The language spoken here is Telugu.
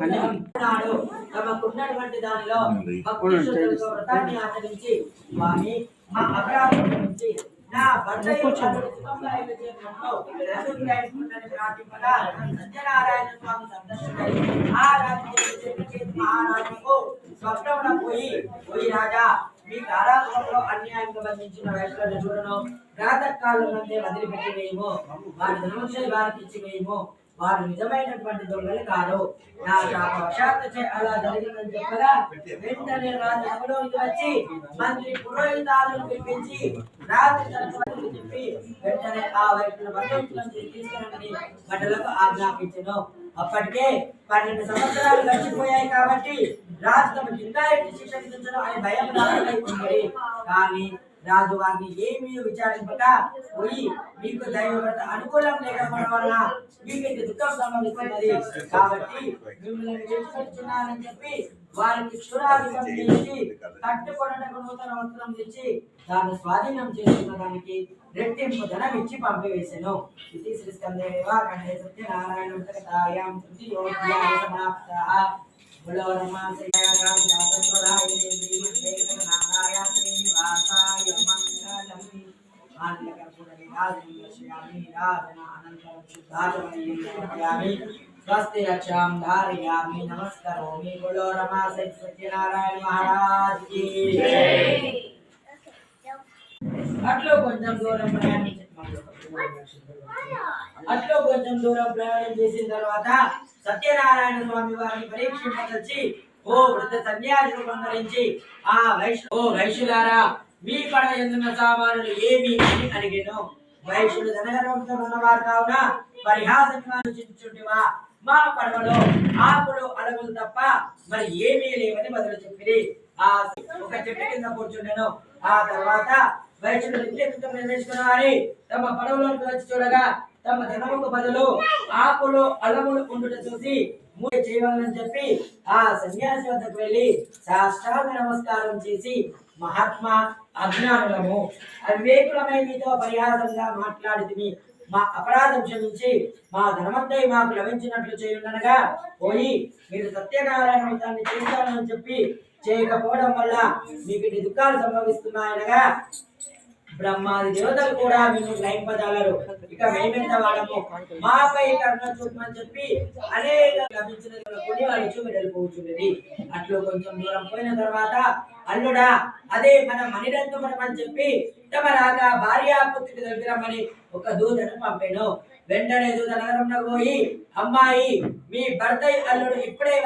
నాడు తమకున్నటువంటి దానిలో భక్తి శ్రద్ధలతో వ్రతాన్ని ఆచరించి స్వామి మా అపరాధం నుంచి నా భర్త సత్యనారాయణ స్వామి సందర్శనై ఆ మహారాజుకు స్వప్నమున పోయి రాజా మీ కారాగృహంలో అన్యాయంగా బంధించిన వైష్ణవుల చూడను ప్రాతకాలం నుండే వదిలిపెట్టి వేయము వారి ధనుషులు వారికి ఇచ్చి వేయము వారు నిజమైనటువంటి దొంగలు కాదు నా శాపవశాత్తు అలా జరిగిందని చెప్పగా వెంటనే రాజు సభలోకి వచ్చి మంత్రి పురోహితాలను పిలిపించి రాత్రి చెప్పి వెంటనే ఆ వైపుల బంధువులను తీసుకురని మండలకు ఆజ్ఞాపించను అప్పటికే 12 సంవత్సరాలు గడిచిపోయాయి కాబట్టి రాజు తమ ఇంకా శిక్ష విధించడం అనే భయం రాజుకైపోయింది కానీ రాజు వారిని ఏమీ విచారింపక పోయి మీకు దైవవ్రత అనుకూలం లేకపోవడం వలన మీకు దుఃఖం సంభవిస్తున్నది కాబట్టి మిమ్మల్ని విడిచిపెట్టుచున్నానని చెప్పి వారికి క్షురాధికం చేసి కట్టుకొనటకు నూతన వస్త్రం తెచ్చి దాన్ని స్వాధీనం చేసుకున్న దానికి రెట్టింపు ధనం ఇచ్చి పంపివేసెను. ఇది శ్రీ స్కందేవ కండే సత్యనారాయణ కథాయాం తృతీయోధ్యాయ సమాప్తః. బలో రమాసయాగాం జాతస్వరాయ శ్రీమద్వేంకటనాథాయ శ్రీనివాసాయ మంగళం. ఆనందకర్పూరని రాజనిశ్యామి రాజన అనంతరం శుద్ధాచమయామి స్వస్తి రక్షాం ధారయామి నమస్కరోమి. బలో రమాసయ సత్యనారాయణ మహారాజ్ కి జై. అట్లో కొంచెం దూరం ప్రయాణం చేసిన తర్వాత సత్యనారాయణ స్వామి వారిని పరీక్షింపదలిచి ఓ వృద్ధ సన్యాసిని బంధరించి ఆ వైశ్యులారా మీ పడవ ఎందున్న సామానులు ఏమి అని అడిగాను. వైశ్యులు ధనగర్వంతో ఉన్నవారు కావున పరిహాసంగా ఆలోచించుంటివా మా పడవలో ఆకులు అలగులు తప్ప మరి ఏమీ లేవని బదులు చెప్పింది. ఆ ఒక చెట్టు కింద కూర్చుండెను. ఆ తర్వాత వైశ్యులు ప్రవేశించుకున్న వారి తమ పడవలోకి వచ్చి చూడగా తమ ధనముకు బదులు ఆకులు అలములు ఉండుట చూసి మూడు చేయవాలని చెప్పి ఆ సన్యాసి వద్దకు వెళ్లి సాష్టాంగ నమస్కారం చేసి మహాత్మా అజ్ఞానులము అవివేకులమై మీతో పరిహాసంగా మాట్లాడితిమి మా అపరాధం క్షమించి మా ధనమంతా మాకు లభించినట్లు చేయుండనగా పోయి మీరు సత్యనారాయణ వ్రతాన్ని చేస్తానని చెప్పి చేయకపోవడం వల్ల మీకు దుఃఖాలు సంభవిస్తున్నాయనగా బ్రహ్మాది దేవతలు కూడా మేము గ్రహింపజాలరు. ఇక మేమెంత వాడము మాపై కరుణ చూపమని చెప్పి అనేక లభించిన కొన్ని వాళ్ళు వెళ్ళిపోవచ్చున్నది. అట్లు కొంచెం దూరం పోయిన తర్వాత అల్లుడా అదే మన మణిరంగమని చెప్పి తమ రాగా భార్యాపుత్రికి దగ్గరమని ఒక దూతను పంపాను. వెంటనే దూత నగరంలో పోయి అమ్మాయి మీ భర్త అల్లుడు ఇప్పుడే